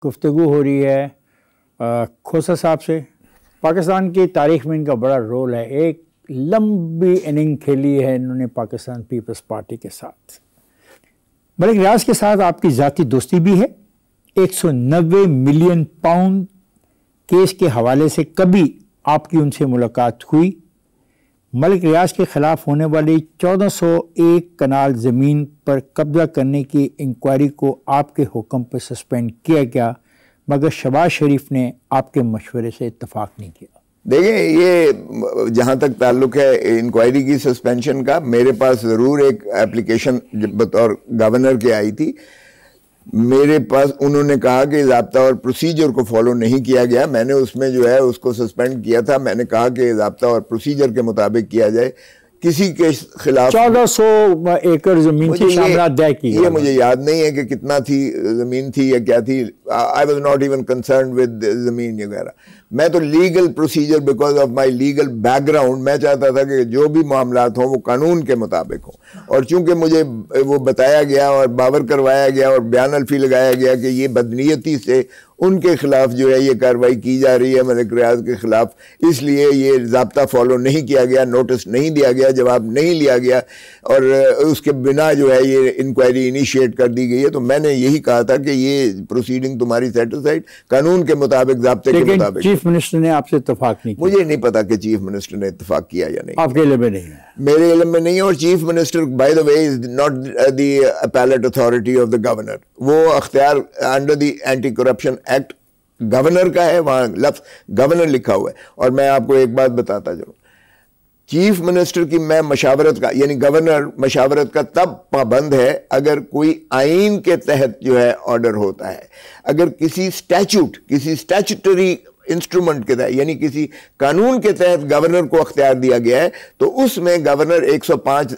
گفتگو ہو رہی ہے کھوسا صاحب سے. پاکستان کی تاریخ میں ان کا بڑا رول ہے. ایک لمبی اننگ کھیلی ہے انہوں نے پاکستان پیپلز پارٹی کے ساتھ. ملک ریاض کے ساتھ آپ کی ذاتی دوستی بھی ہے. 190 ملین پاؤنڈ کیس کے حوالے سے کبھی آپ کی ان سے ملاقات ہوئی؟ ملک ریاض کے خلاف ہونے والی 1401 کنال زمین پر قبضہ کرنے کی انکوائری کو آپ کے حکم پر سسپینڈ کیا گیا، مگر شہباز شریف نے آپ کے مشورے سے اتفاق نہیں کیا. دیکھیں، یہ جہاں تک تعلق ہے انکوائری کی سسپینشن کا، میرے پاس ضرور ایک اپلیکیشن بطور گورنر کے آئی تھی. میرے پاس انہوں نے کہا کہ ضابطہ اور پروسیجر کو فالو نہیں کیا گیا. میں نے اس میں جو ہے اس کو سسپینڈ کیا تھا. میں نے کہا کہ ضابطہ اور پروسیجر کے مطابق کیا جائے. کسی کے خلاف 1400 ایکڑ زمین کی شاملات طے کی. یہ مجھے یاد نہیں ہے کہ کتنا تھی زمین تھی یا کیا تھی. I was not even concerned with زمین وغیرہ. میں تو legal procedure because of my legal back ground میں چاہتا تھا کہ جو بھی معاملات ہوں وہ قانون کے مطابق ہوں. اور چونکہ مجھے وہ بتایا گیا اور باور کروایا گیا اور بیان الفی لگایا گیا کہ یہ بدنیتی سے ان کے خلاف جو ہے یہ کارروائی کی جا رہی ہے ملک ریاض کے خلاف، اس لیے یہ ضابطہ فالو نہیں کیا گیا، نوٹس نہیں دیا گیا، جواب نہیں لیا گیا، اور اس کے بنا جو ہے یہ انکوائری انیشیٹ کر دی گئی ہے. تو میں نے یہی کہا تھا کہ یہ پروسیڈنگ تمہاری سیٹسفائڈ قانون کے مطابق، ضابطے کے مطابق. چیف منسٹر نے آپ سے اتفاق نہیں کیا؟ مجھے نہیں پتا کہ چیف منسٹر نے اتفاق کیا یا نہیں. آپ کے علم میں نہیں ہے؟ میرے علم میں نہیں ہے. اور chief minister by the way is not the appellate authority of the governor. وہ اختیار under the anti corruption act governor کا ہے، وہاں لفظ گورنر لکھا ہوا ہے. اور میں آپ کو ایک بات بتاتا چلوں، چیف منسٹر کی میں مشاورت کا، یعنی گورنر مشاورت کا تب پابند ہے اگر کوئی آئین کے تحت جو ہے آرڈر ہوتا ہے. اگر کسی اسٹیچوٹ، کسی اسٹیچوٹری انسٹرومنٹ کے تحت، یعنی کسی قانون کے تحت گورنر کو اختیار دیا گیا ہے تو اس میں گورنر 105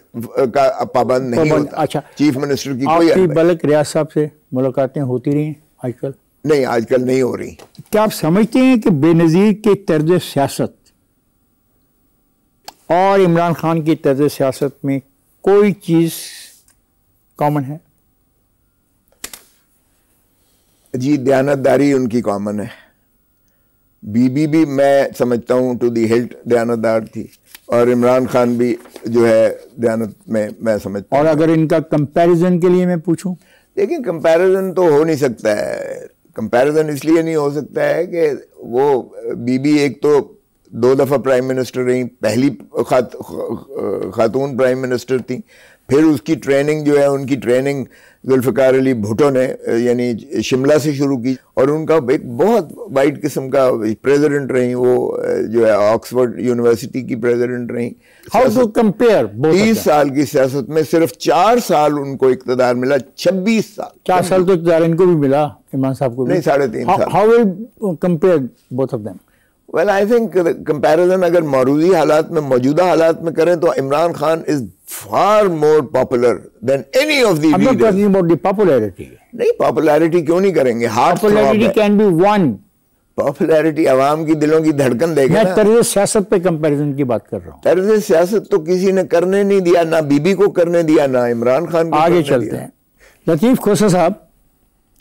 کا پابند نہیں ہوتا. اچھا، چیف منسٹر کی کوئی کوئی ملک ریاض صاحب سے ملاقاتیں ہوتی رہی ہیں آج کل؟ نہیں، آج کل نہیں ہو رہی. کیا آپ سمجھتے ہیں کہ بے نظیر کے طرز سیاست اور عمران خان کی طرز سیاست میں کوئی چیز کامن ہے؟ جی، دیانتداری ان کی کامن ہے. بی بی بھی میں سمجھتا ہوں ٹو دی ہلٹ دیانتدار تھی، اور عمران خان بھی جو ہے دیانت میں سمجھتا ہوں. اور اگر ان کا کمپیریزن کے لیے میں پوچھوں؟ لیکن کمپیریزن تو ہو نہیں سکتا ہے. کمپیریزن اس لیے نہیں ہو سکتا ہے کہ وہ بی بی ایک تو 2 دفعہ پرائم منسٹر رہیں، پہلی خاتون پرائم منسٹر تھیں. پھر اس کی ٹریننگ جو ہے، ان کی ٹریننگ ذوالفقار علی بھٹو نے یعنی شملہ سے شروع کی، اور ان کا ایک بہت وائڈ قسم کا پریزیڈنٹ رہیں. وہ جو ہے آکسفورڈ یونیورسٹی کی پریزیڈنٹ رہیں. ہاؤ ٹو کمپیئر 30 سال کی سیاست میں صرف 4 سال ان کو اقتدار ملا. 26 سال 4 سال تو اقتدار ان کو بھی ملا، عمران صاحب کو بھی نہیں، 3.5 سال. How will compare both of them? Well I think comparison اگر موروثی حالات میں، موجودہ حالات میں کریں تو Imran Khan is far more popular than any of the leaders. Talking about the popularity. نہیں، پاپولیرٹی کیوں نہیں کریں گے؟ Popularity can be won. Popularity عوام کی دلوں کی دھڑکن دے گی. میں طرز سیاست پہ کمپیریزن کی بات کر رہا ہوں. طرز سیاست تو کسی نے کرنے نہیں دیا، نہ بی بی کو کرنے دیا، نہ عمران خان کو. آگے چلتے ہیں. لطیف کھوسا صاحب،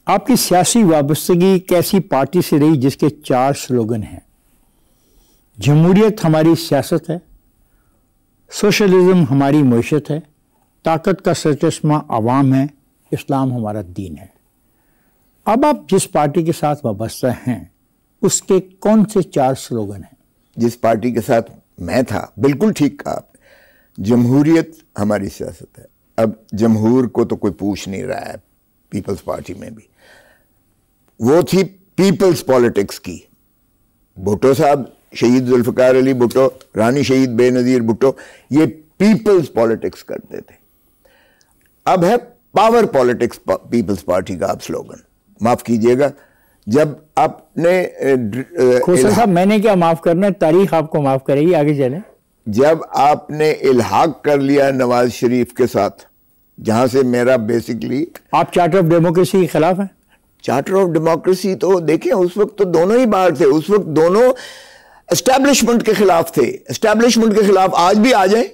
آپ کی سیاسی وابستگی ایک ایسی پارٹی سے رہی جس کے 4 سلوگن ہیں: جمہوریت ہماری سیاست ہے، سوشلزم ہماری معیشت ہے، طاقت کا سرچشمہ عوام ہے، اسلام ہمارا دین ہے. اب آپ جس پارٹی کے ساتھ وابستہ ہیں اس کے کون سے 4 سلوگن ہیں؟ جس پارٹی کے ساتھ میں تھا، بالکل ٹھیک کہا آپ نے، جمہوریت ہماری سیاست ہے. اب جمہور کو تو کوئی پوچھ نہیں رہا ہے. پیپلز پارٹی میں بھی وہ تھی پیپلز پالیٹکس کی. بھٹو صاحب، شہید ذوالفقار علی بھٹو، رانی شہید بے نظیر بھٹو، یہ پیپلز پالیٹکس کرتے تھے. اب ہے پاور پالیٹکس پیپلز پارٹی کا آپ سلوگن. معاف کیجئے گا، جب آپ نے کھوسا صاحب، میں نے کیا معاف کرنا ہے، تاریخ آپ کو معاف کرے گی. آگے چلیں. جب آپ نے الحاق کر لیا نواز شریف کے ساتھ، جہاں سے میرا بیسکلی، آپ چارٹر آف ڈیموکریسی کے خلاف ہیں؟ چارٹر آف ڈیموکریسی تو دیکھیں، اس وقت تو دونوں ہی باہر تھے. اس وقت دونوں اسٹیبلشمنٹ کے خلاف تھے. اسٹیبلشمنٹ کے خلاف آج بھی آ جائیں.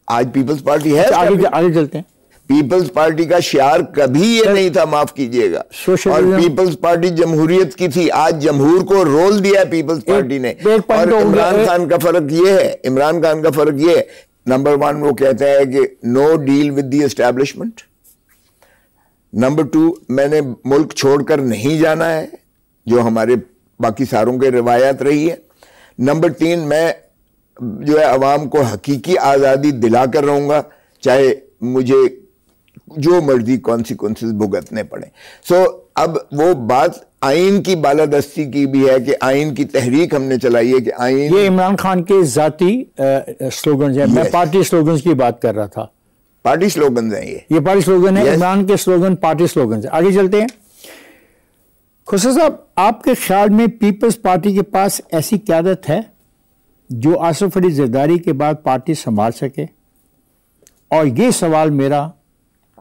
آج پیپلز پارٹی ہے. آگے چلتے ہیں. پیپلز پارٹی کا شعار کبھی یہ نہیں تھا، معاف کیجئے گا، اور پیپلز پارٹی جمہوریت کی تھی. آج جمہور کو رول دیا ہے پیپلز پارٹی نے. اور عمران خان کا فرق یہ ہے، عمران خان کا فرق یہ ہے، نمبر 1 وہ کہتا ہے کہ no deal with the establishment. Number 2 میں نے ملک چھوڑ کر نہیں جانا ہے، جو ہمارے باقی ساروں کے روایات رہی ہے. نمبر 3 میں جو ہے عوام کو حقیقی آزادی دلا کر رہوں گا، چاہے مجھے جو مرضی کانسیکوینسز بھگتنے پڑیں. سو اب وہ بات آئین کی بالادستی کی بھی ہے کہ آئین کی تحریک ہم نے چلائی ہے کہ آئین. یہ عمران خان کے ذاتی سلوگنز ہیں، میں پارٹی سلوگنز کی بات کر رہا تھا. پارٹی سلوگنز ہیں یہ پارٹی سلوگن ہے. عمران کے سلوگن پارٹی سلوگنز ہیں. آگے چلتے ہیں. خسرو صاحب، آپ کے خیال میں پیپلز پارٹی کے پاس ایسی قیادت ہے جو آصف علی زرداری کے بعد پارٹی سنبھال سکے؟ اور یہ سوال میرا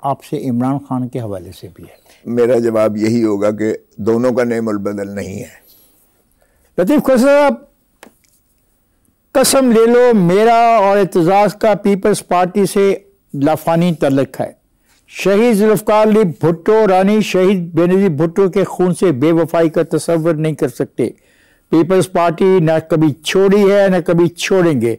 آپ سے عمران خان کے حوالے سے بھی ہے. میرا جواب یہی ہوگا کہ دونوں کا نعم البدل نہیں ہے. لطیف خسرو صاحب، قسم لے لو میرا اور اعتزاز کا پیپلز پارٹی سے لافانی تعلق ہے. شہید ذوالفقار علی بھٹو رانی شہید بینظیر بھٹو کے خون سے بے وفائی کا تصور نہیں کر سکتے. پیپلز پارٹی نہ کبھی چھوڑی ہے نہ کبھی چھوڑیں گے.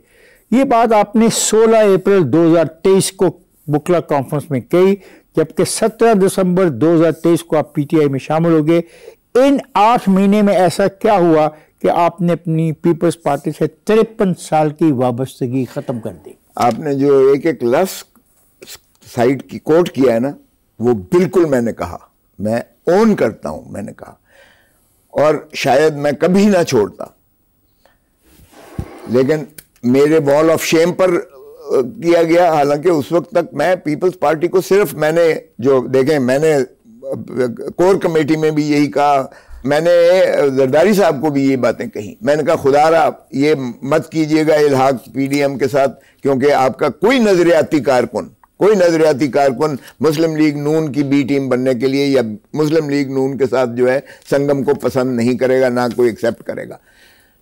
یہ بات آپ نے 16 اپریل 2023 کو بکلا کانفرنس میں کہی، جبکہ 17 دسمبر 2023 کو آپ پی ٹی آئی میں شامل ہو گئے. ان 8 مہینے میں ایسا کیا ہوا کہ آپ نے اپنی پیپلز پارٹی سے 53 سال کی وابستگی ختم کر دی؟ آپ نے جو ایک لفظ سائٹ کی کوٹ کیا ہے نا، وہ بالکل میں نے کہا، میں اون کرتا ہوں، میں نے کہا، اور شاید میں کبھی نہ چھوڑتا. لیکن میرے وال آف شیم پر کیا گیا، حالانکہ اس وقت تک میں پیپلز پارٹی کو صرف میں نے جو دیکھیں، میں نے کور کمیٹی میں بھی یہی کہا، میں نے زرداری صاحب کو بھی یہ باتیں کہیں. میں نے کہا خدا را یہ مت کیجئے گا الحاق پی ڈی ایم کے ساتھ، کیونکہ آپ کا کوئی نظریاتی کارکن مسلم لیگ نون کی بی ٹیم بننے کے لیے یا مسلم لیگ نون کے ساتھ جو ہے سنگم کو پسند نہیں کرے گا، نہ کوئی ایکسیپٹ کرے گا.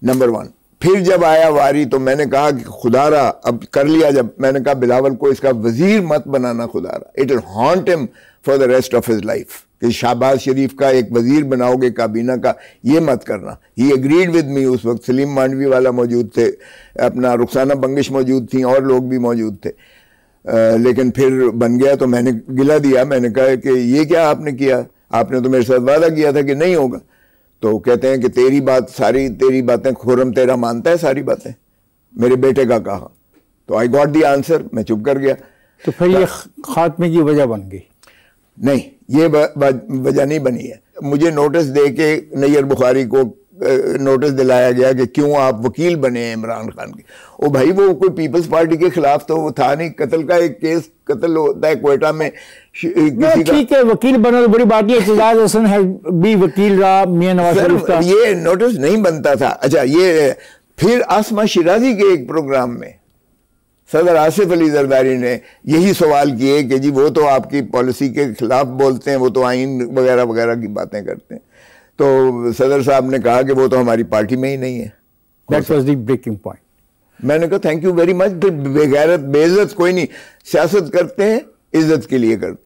نمبر 1. پھر جب آیا واری تو میں نے کہا کہ خدا را اب کر لیا. جب میں نے کہا بلاول کو اس کا وزیر مت بنانا، خدا را اٹ ول ہانٹ ہم for the rest of his life, کہ شہباز شریف کا ایک وزیر بناؤ گے کابینہ کا، یہ مت کرنا. He agreed with me. اس وقت سلیم مانڈوی والا موجود تھے، اپنا رخسانہ بنگش موجود تھیں، اور لوگ بھی موجود تھے. لیکن پھر بن گیا تو میں نے گلہ دیا. میں نے کہا کہ یہ کیا آپ نے کیا؟ آپ نے تو میرے ساتھ وعدہ کیا تھا کہ نہیں ہوگا. تو کہتے ہیں کہ تیری باتیں خرم تیرا مانتا ہے ساری باتیں. میرے بیٹے کا کہا تو آئی گاٹ دی آنسر، میں چپ کر گیا. تو پھر یہ خاتمے کی وجہ بن گئی؟ نہیں، یہ وجہ نہیں بنی ہے. مجھے نوٹس دے کے نیئر بخاری کو نوٹس دلایا گیا کہ کیوں آپ وکیل بنے ہیں عمران خان کے. او بھائی، وہ کوئی پیپلز پارٹی کے خلاف تو وہ تھا نہیں. قتل کا ایک کیس قتل ہوتا ہے کوئٹہ میں کسی کا. ٹھیک ہے، وکیل بنا تو بڑی بات ہے. اعتزاز حسن ہے بھی وکیل رہا میاں نواز شریف کا. یہ نوٹس نہیں بنتا تھا. اچھا، یہ پھر آسما شیرازی کے ایک پروگرام میں صدر آصف علی زرداری نے یہی سوال کیے کہ جی وہ تو آپ کی پالیسی کے خلاف بولتے ہیں، وہ تو آئین وغیرہ وغیرہ کی باتیں کرتے ہیں. تو صدر صاحب نے کہا کہ وہ تو ہماری پارٹی میں ہی نہیں ہے. That was the breaking point. میں نے کہا تھینک یو ویری مچ. بے غیرت بے عزت کوئی نہیں، سیاست کرتے ہیں عزت کے لیے کرتے ہیں.